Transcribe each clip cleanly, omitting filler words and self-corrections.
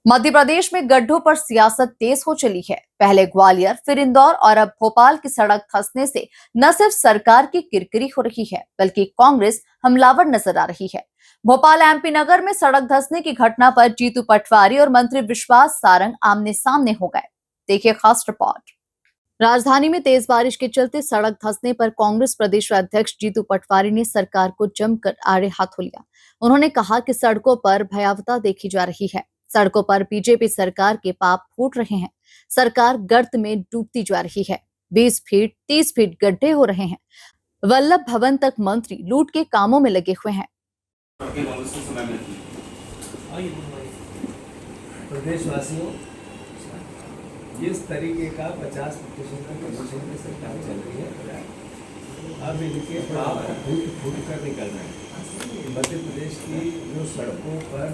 मध्य प्रदेश में गड्ढों पर सियासत तेज हो चली है। पहले ग्वालियर, फिर इंदौर और अब भोपाल की सड़क धंसने से न सिर्फ सरकार की किरकिरी हो रही है, बल्कि कांग्रेस हमलावर नजर आ रही है। भोपाल एमपी नगर में सड़क धंसने की घटना पर जीतू पटवारी और मंत्री विश्वास सारंग आमने सामने हो गए। देखिए खास रिपोर्ट। राजधानी में तेज बारिश के चलते सड़क धंसने पर कांग्रेस प्रदेश अध्यक्ष जीतू पटवारी ने सरकार को जमकर आड़े हाथों लिया। उन्होंने कहा कि सड़कों पर भयावता देखी जा रही है। सड़कों पर बीजेपी सरकार के पाप फूट रहे हैं। सरकार गर्त में डूबती जा रही है। 20 फीट 30 फीट गड्ढे हो रहे हैं। वल्लभ भवन तक मंत्री लूट के कामों में लगे हुए हैं। प्रदेशवासियों, जिस तरीके का 50% का कमीशन की सरकार चल रही है, अब इनके पाप फूट कर निकल रहे हैं। मध्य प्रदेश की जो सड़कों पर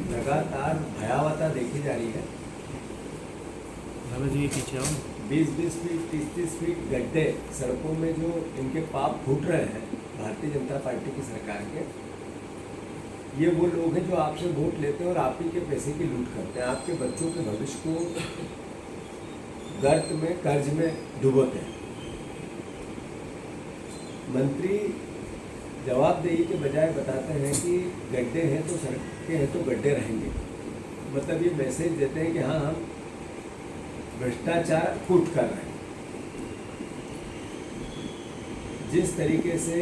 लगातार भयावता देखी जा रही है, 20-20 फीट 30-30 फीट गड्ढे सड़कों में जो इनके पाप फूट रहे हैं भारतीय जनता पार्टी की सरकार के, ये वो लोग हैं जो आपसे वोट लेते हैं और आप ही के पैसे की लूट करते हैं। आपके बच्चों के भविष्य को गर्त में, कर्ज में डुबोते हैं। मंत्री जवाबदेही के बजाय बताते हैं कि गड्ढे हैं तो सड़कें हैं तो गड्ढे रहेंगे। मतलब ये मैसेज देते हैं कि हाँ, हम भ्रष्टाचार कूट कर रहे हैं। जिस तरीके से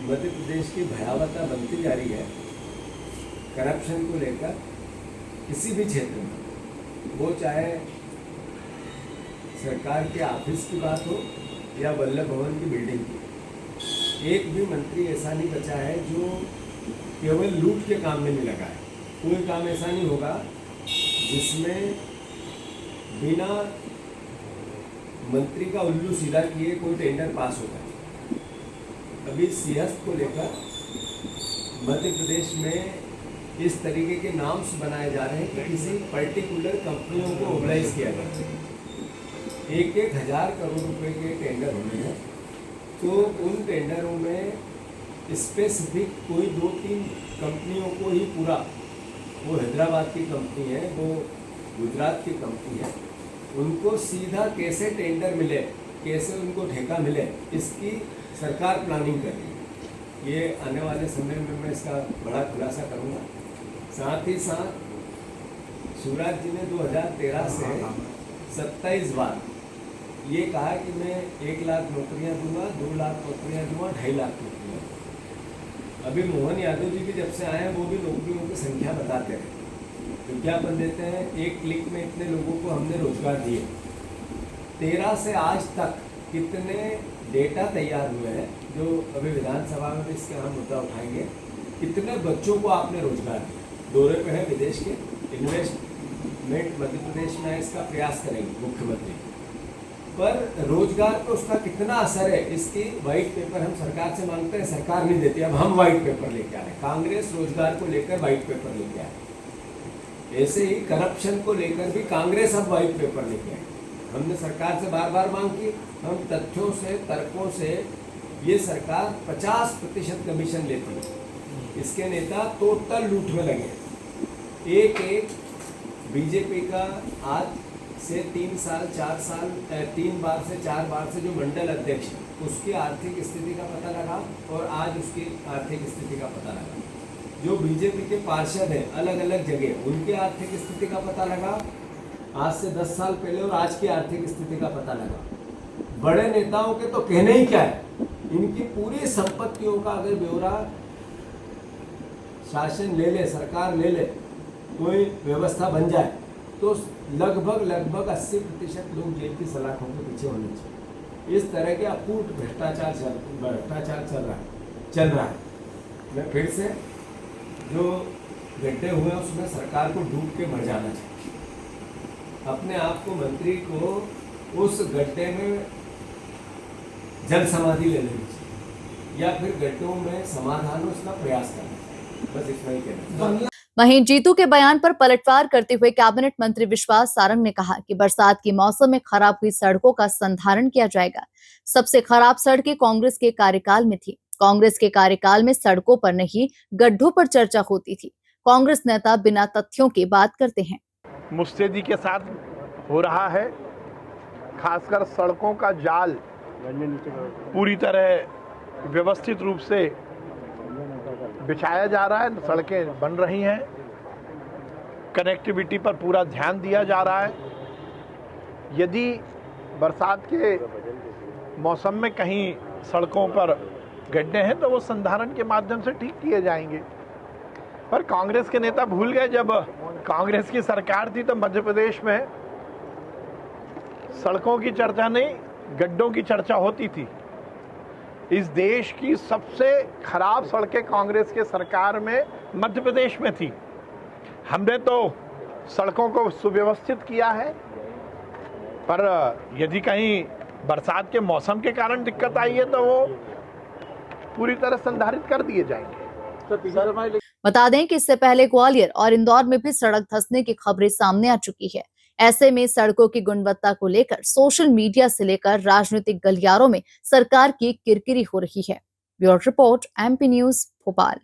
मध्य प्रदेश की भयावता बनती जा रही है करप्शन को लेकर, किसी भी क्षेत्र में, वो चाहे सरकार के ऑफिस की बात हो या वल्लभ भवन की बिल्डिंग की, एक भी मंत्री ऐसा नहीं बचा है जो केवल लूट के काम में नहीं लगा है। कोई काम ऐसा नहीं होगा जिसमें बिना मंत्री का उल्लू सीधा किए कोई टेंडर पास होगा। अभी सिंहस्थ को लेकर मध्य प्रदेश में इस तरीके के नाम्स बनाए जा रहे हैं कि किसी पर्टिकुलर कंपनियों को ओबलाइज किया जाता है। 1-1 हज़ार करोड़ रुपए के टेंडर होने हैं, तो उन टेंडरों में स्पेसिफिक कोई 2-3 कंपनियों को ही पूरा, वो हैदराबाद की कंपनी है, वो गुजरात की कंपनी है, उनको सीधा कैसे टेंडर मिले, कैसे उनको ठेका मिले, इसकी सरकार प्लानिंग कर रही है। ये आने वाले समय में मैं इसका बड़ा खुलासा करूँगा। साथ ही साथ शिवराज जी ने 2013 से 27 बार ये कहा कि मैं 1 लाख नौकरियां दूंगा, 2 लाख नौकरियां दूंगा, 2.5 लाख नौकरियां दूंगा। अभी मोहन यादव जी भी जब से आए हैं, वो भी नौकरियों की संख्या बताते हैं, विज्ञापन देते हैं, 1 क्लिक में इतने लोगों को हमने रोजगार दिए। 13 से आज तक कितने डेटा तैयार हुए हैं, जो अभी विधानसभा में भी इसके हम मुद्दा उठाएंगे। कितने बच्चों को आपने रोजगार दिया? दौरे पे है विदेश के, इन्वेस्टमेंट मध्य प्रदेश में इसका प्रयास करेंगे मुख्यमंत्री, पर रोजगार पे उसका कितना असर है, इसकी वाइट पेपर हम सरकार से मांगते हैं, सरकार नहीं देती। अब हम वाइट पेपर लेके आ रहे हैं, कांग्रेस रोजगार को लेकर वाइट पेपर लेके आए। ऐसे ही करप्शन को लेकर भी कांग्रेस अब वाइट पेपर लेके आए। हमने सरकार से बार बार मांग की, हम तथ्यों से, तर्कों से, ये सरकार 50% कमीशन लेती है, इसके नेता टोटल लूट में लगे। एक बीजेपी का आज से 3 साल 4 साल 3 बार से 4 बार से जो मंडल अध्यक्ष, उसकी आर्थिक स्थिति का पता लगा और आज उसकी आर्थिक स्थिति का पता लगा। जो बीजेपी के पार्षद हैं अलग अलग जगह, उनकी आर्थिक स्थिति का पता लगा आज से 10 साल पहले, और आज की आर्थिक स्थिति का पता लगा। बड़े नेताओं के तो कहने ही क्या है, इनकी पूरी संपत्तियों का अगर ब्यौरा शासन ले ले, सरकार ले ले, कोई व्यवस्था बन जाए, तो लगभग 80% लोग जेल की सलाखों के पीछे होने चाहिए। इस तरह के अपूर्व भ्रष्टाचार चल रहा है। मैं फिर से, जो गड्ढे हुए हैं उसमें सरकार को डूब के मर जाना चाहिए। अपने आप को, मंत्री को, उस गड्ढे में जल समाधि ले लेनी चाहिए, या फिर गड्ढों में समाधान उसका प्रयास करना चाहिए। बस इतना ही कहना। वहीं जीतू के बयान पर पलटवार करते हुए कैबिनेट मंत्री विश्वास सारंग ने कहा कि बरसात के मौसम में खराब हुई सड़कों का संधारण किया जाएगा। सबसे खराब सड़कें कांग्रेस के कार्यकाल में थी। कांग्रेस के कार्यकाल में सड़कों पर नहीं, गड्ढों पर चर्चा होती थी। कांग्रेस नेता बिना तथ्यों के बात करते हैं। मुस्तैदी के साथ हो रहा है। खासकर सड़कों का जाल पूरी तरह व्यवस्थित रूप से बिछाया जा रहा है, सड़कें बन रही हैं, कनेक्टिविटी पर पूरा ध्यान दिया जा रहा है। यदि बरसात के मौसम में कहीं सड़कों पर गड्ढे हैं तो वो संधारण के माध्यम से ठीक किए जाएंगे। पर कांग्रेस के नेता भूल गए, जब कांग्रेस की सरकार थी तो मध्य प्रदेश में सड़कों की चर्चा नहीं, गड्ढों की चर्चा होती थी। इस देश की सबसे खराब सड़कें कांग्रेस के सरकार में मध्य प्रदेश में थी। हमने तो सड़कों को सुव्यवस्थित किया है, पर यदि कहीं बरसात के मौसम के कारण दिक्कत आई है तो वो पूरी तरह संधारित कर दिए जाएंगे। बता दें कि इससे पहले ग्वालियर और इंदौर में भी सड़क धंसने की खबरें सामने आ चुकी है। ऐसे में सड़कों की गुणवत्ता को लेकर सोशल मीडिया से लेकर राजनीतिक गलियारों में सरकार की किरकिरी हो रही है। Bureau report, MP news, Bhopal.